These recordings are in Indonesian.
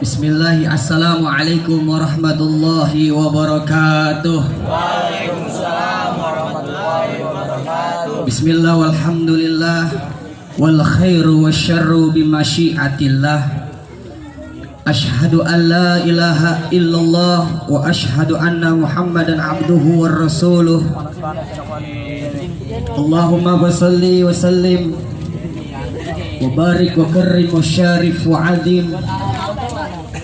Bismillah, assalamualaikum warahmatullahi wabarakatuh. Waalaikumsalam warahmatullahi wabarakatuh. Bismillah walhamdulillah wal khairu wasyarru bimasyiatillah. Ashhadu an la ilaha illallah wa ashhadu anna Muhammadan abduhu war rasuluh. Allahumma basalli wa sallim wa barik wa karrim wa syarif wa azim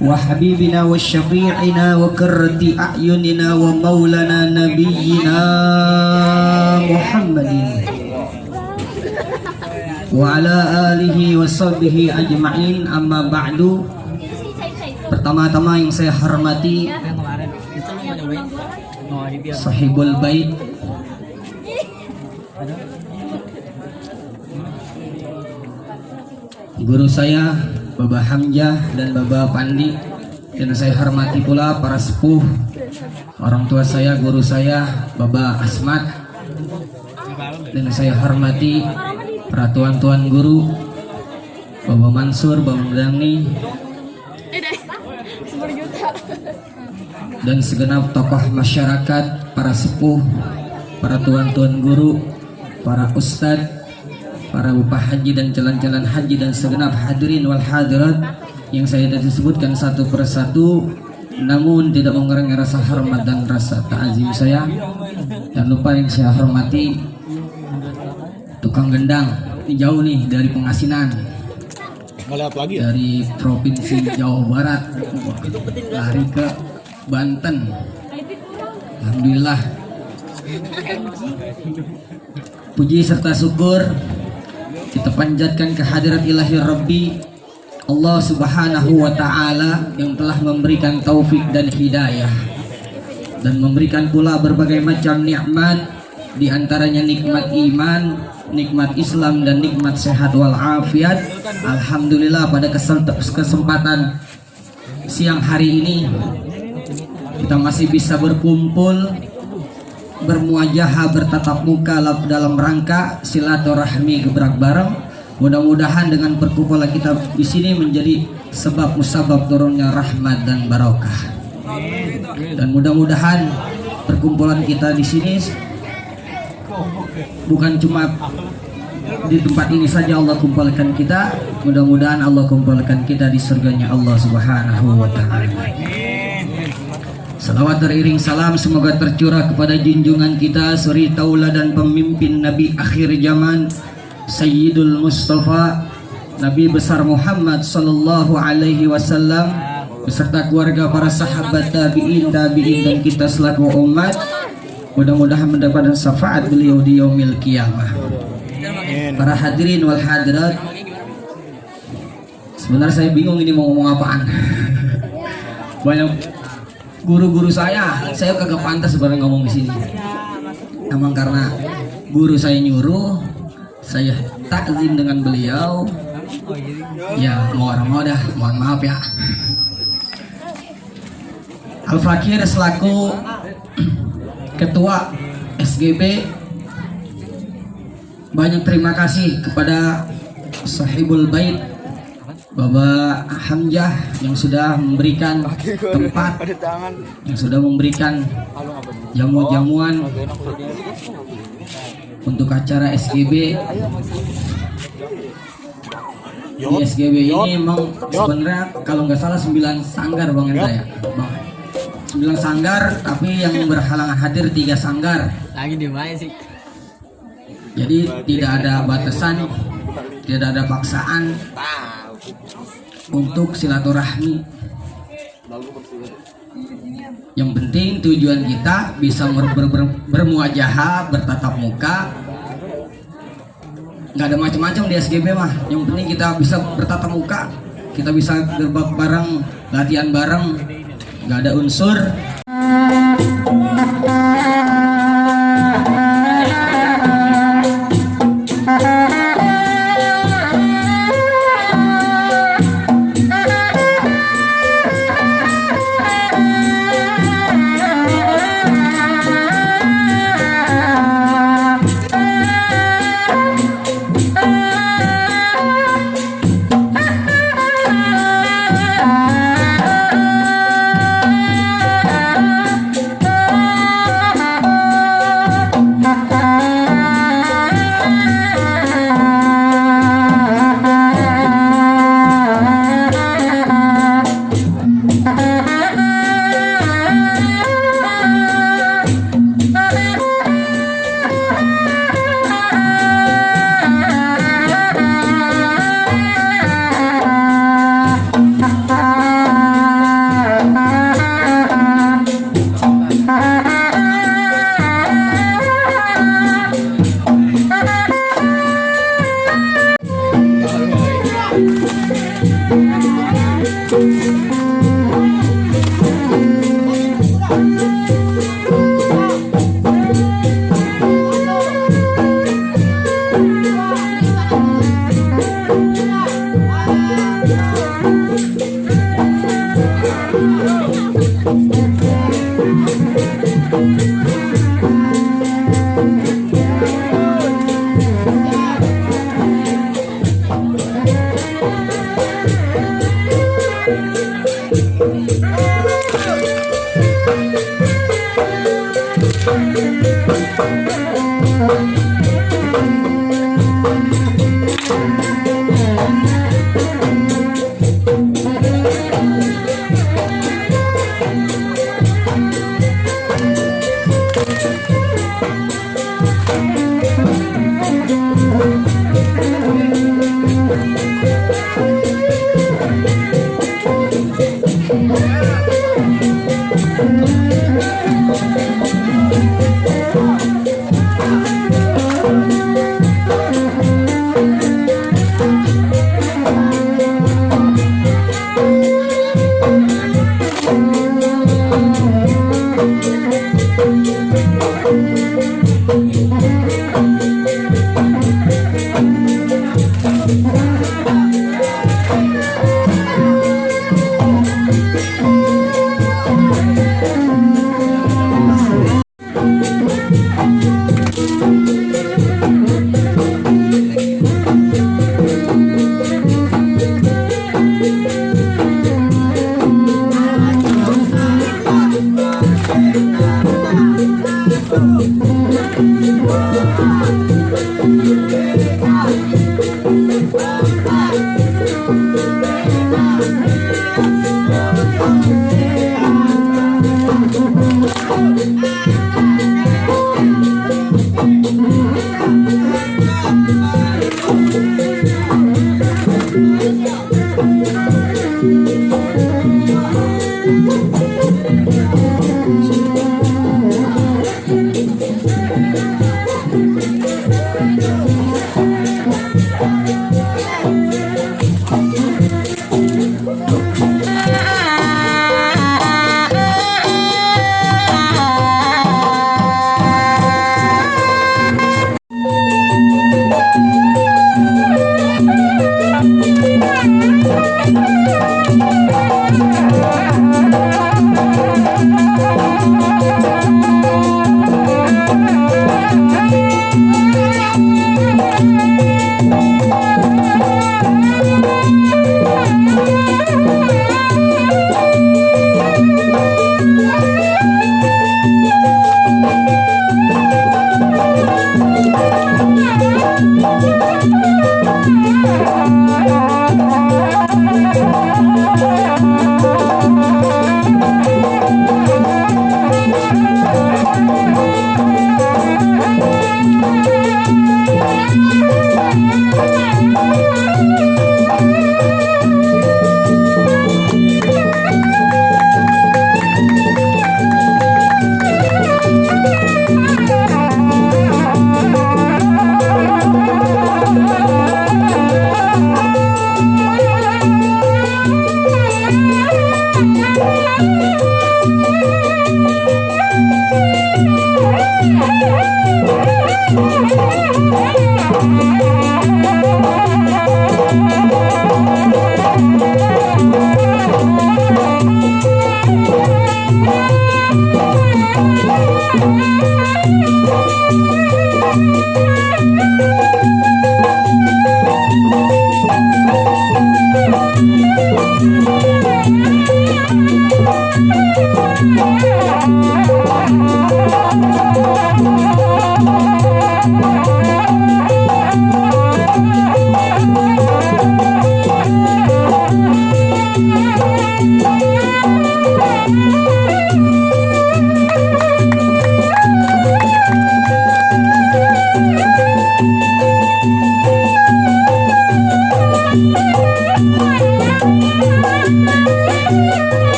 wa habibina wa syafi'ina wa karrati a'yunina wa maulana nabiyyina Muhammadin wa ala alihi wa sahbihi ajma'in, amma ba'du. Pertama-tama yang saya hormati sahibul bait, guru saya Bapak Hamzah dan Bapak Pandi, dan saya hormati pula para sepuh, orang tua saya, guru saya Bapak Asmat, dan saya hormati para tuan-tuan guru Bapak Mansur, Bapak Mudani, dan segenap tokoh masyarakat, para sepuh, para tuan-tuan guru, para ustadz, para bapak haji dan calon-calon haji, dan segenap hadirin wal hadirat yang saya tidak disebutkan satu persatu, namun tidak mengurangi rasa hormat dan rasa ta'zim saya. Dan lupa yang saya hormati tukang gendang, ini jauh nih dari Pengasinan, dari provinsi Jawa Barat, lari ke Banten. Alhamdulillah, puji serta syukur kita panjatkan kehadirat ilahi Rabbi Allah subhanahu wa ta'ala yang telah memberikan taufik dan hidayah, dan memberikan pula berbagai macam nikmat, diantaranya nikmat iman, nikmat Islam, dan nikmat sehat walafiat. Alhamdulillah, pada kesempatan siang hari ini kita masih bisa berkumpul, bermuajahah, bertatap muka dalam rangka silaturahmi gebrak bareng. Mudah-mudahan dengan perkumpulan kita di sini menjadi sebab musabab turunnya rahmat dan barokah. Dan mudah-mudahan perkumpulan kita di sini bukan cuma di tempat ini saja Allah kumpulkan kita, mudah-mudahan Allah kumpulkan kita di surganya Allah Subhanahu wa ta'ala. Salawat teriring salam semoga tercurah kepada junjungan kita, suri tauladan pemimpin Nabi akhir zaman, Sayyidul Mustafa, Nabi besar Muhammad sallallahu alaihi wasallam, beserta keluarga, para sahabat, tabi'in, dan kita selaku umat. Mudah-mudahan mendapatkan syafaat beliau di yaumil qiyamah. Para hadirin wal hadirat Sebenarnya saya bingung ini mau ngomong apaan. Banyak guru-guru saya kagak pantas sebenarnya ngomong di sini. Emang karena guru saya nyuruh, saya takzim dengan beliau. Ya mau orang mau dah, mohon maaf ya. Al-Fakir selaku Ketua SGB, banyak terima kasih kepada Sahibul Bait Bapak Hamzah yang sudah memberikan tempat, yang sudah memberikan jamu-jamuan untuk acara SGB. Di SGB ini emang sebenarnya kalau nggak salah 9 sanggar Bang Hendra ya, Bang. 9 sanggar, tapi yang berhalangan hadir 3 sanggar. Lagi di mana sih? Jadi tidak ada batasan, tidak ada paksaan untuk silaturahmi. Yang penting tujuan kita bisa bermuajahah, bertatap muka. Nggak ada macam-macam di SGB mah. Yang penting kita bisa bertatap muka, kita bisa gerbak bareng, latihan bareng, nggak ada unsur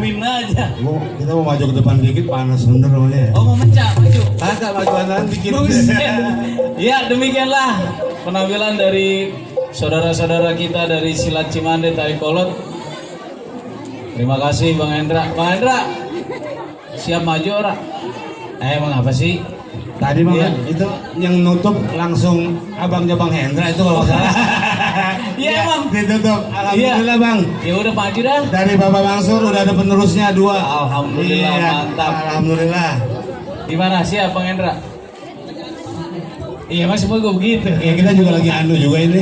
ngomongin aja. Kita mau maju ke depan dikit, panas bener namanya. Oh mau mencak, maju. Agak majuan dikit. Buset. Ya demikianlah penampilan dari saudara-saudara kita dari Silat Cimande Tarikolot. Terima kasih Bang Hendra. Bang Hendra, siap maju ora? Emang apa sih? Tadi Bang, Iya. itu yang nutup langsung abangnya Bang Hendra itu kalau nggak salah. Iya emang. Ditutup. Alhamdulillah Iya. Bang. Ya udah maju dah. Dari Bapak Mansur udah ada penerusnya 2. Alhamdulillah, Iya, mantap. Alhamdulillah. Gimana siap Bang Hendra? Iya mas semua gue begitu. Ya kita juga lagi anu juga ini.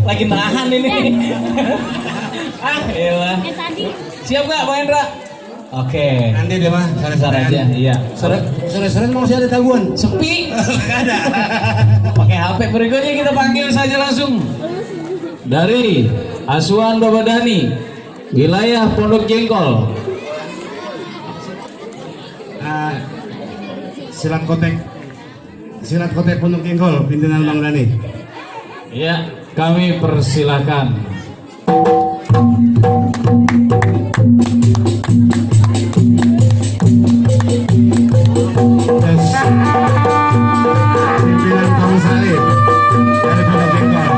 Lagi nahan ini. Elah. Siap gak Bang Hendra? Oke. Nanti deh mah, Bentar aja, iya. Sore-sore masih ada taguan. Sepi. Nggak ada. Pakai HP berikutnya kita panggil saja langsung dari Asuhan Babadani, wilayah Pondok Jengkol. Silat Kotek Pondok Jengkol, pimpinan Bang Dani. Ya, kami persilahkan. Terus pimpinan Kaum Salim dari Pondok Jengkol.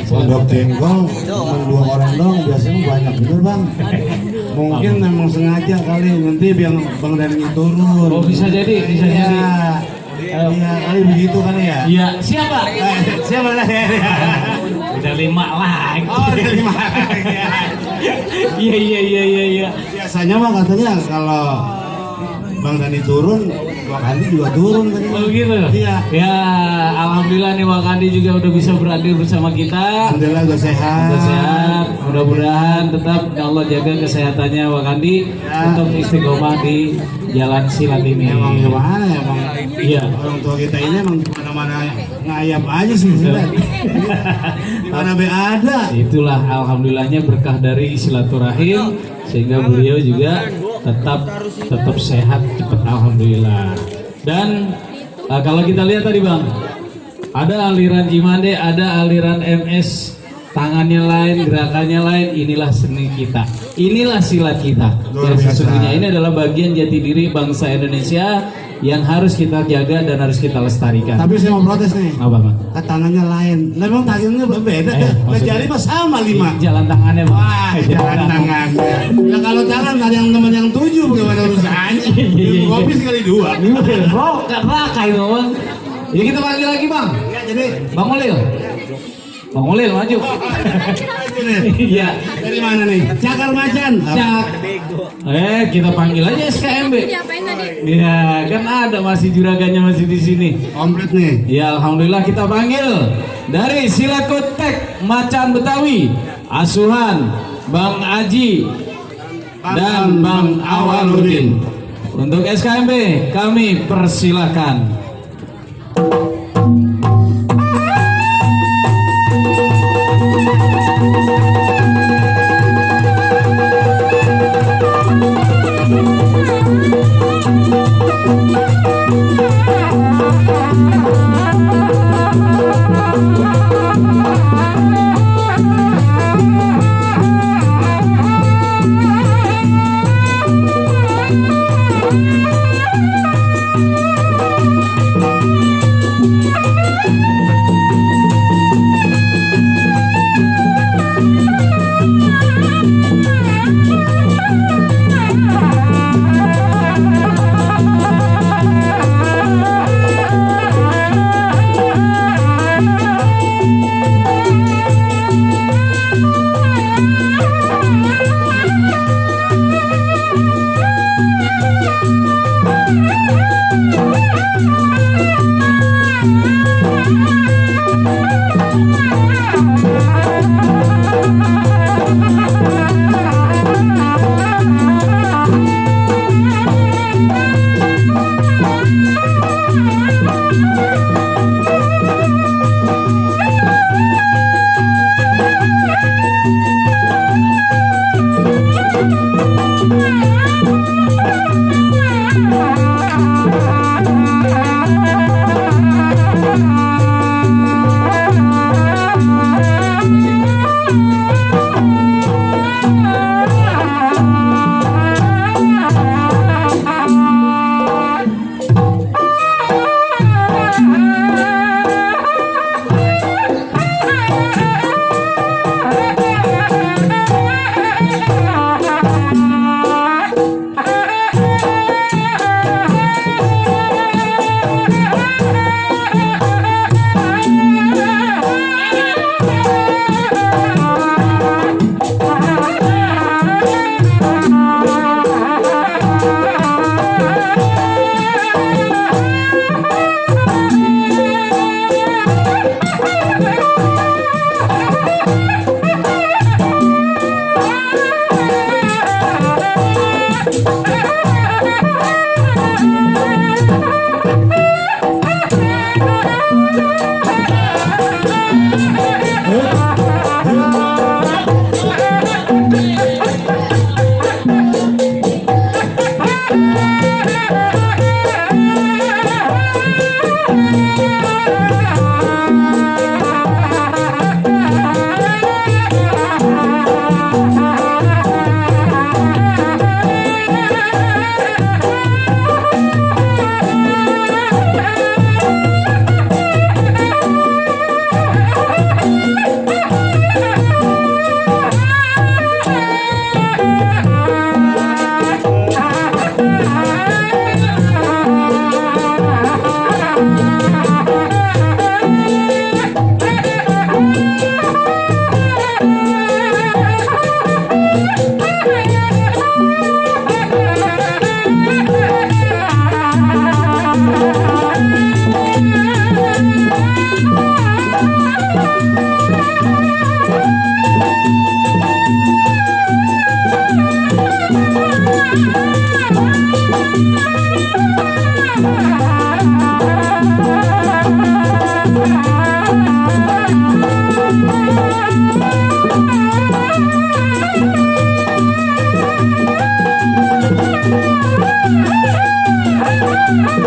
Pondok Jengkol cuma 2 orang dong, biasanya banyak bener bang. Mungkin memang sengaja kali nanti biar Bang Dani turun. Oh bisa jadi, bisa jadi. Iya kali begitu kan ya. Iya, siapa? Siapa lah ya? Udah 5 lagi. Oh udah 5 lagi. Iya. Biasanya mah katanya kalau Bang Dani turun, Wakandi juga turun tadi. Oh gitu? Iya. Ya, alhamdulillah nih Wakandi juga udah bisa berhadir bersama kita. Alhamdulillah udah sehat. Udah sehat, mudah-mudahan tetap ya Allah jaga kesehatannya Wakandi, Ya. tetap istiqomah di jalan silat ini. Emang gimana ya bang? Iya. Orang tua kita ini emang di mana-mana ngayap aja sih. Di mana be ada. Itulah alhamdulillahnya berkah dari silaturahim sehingga beliau juga tetap sehat cepat alhamdulillah. Dan kalau kita lihat tadi bang, ada aliran Cimande, ada aliran MS, tangannya lain, gerakannya lain. Inilah seni kita, inilah silat kita. Luar Yang biasa. sesungguhnya ini adalah bagian jati diri bangsa Indonesia yang harus kita jaga dan harus kita lestarikan. Tapi saya mau protes nih. Apa bang? Tangannya lain. Lah memang tangannya berbeda. Maksudnya? Jari mah sama 5. Jalan tangannya bang. Wah, jalan tangannya. Nah kalau tangan ada yang teman yang 7 bagaimana urusannya? Iya. Kopi sekali 2. Bro, raka itu bang. Ya kita panggil lagi bang. Ya jadi Bang Ulil. Bang Ulil maju. Iya. dari mana nih? Cakar Macan. Cak. Kita panggil aja SKMB. Diapain tadi? Iya, kan ada masih juraganya masih di sini. Komplit nih. Ya alhamdulillah kita panggil dari Silat Kotek Macan Betawi, asuhan Bang Aji dan Bang Awaludin. Untuk SKMB kami persilakan.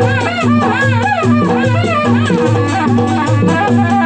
Thank you.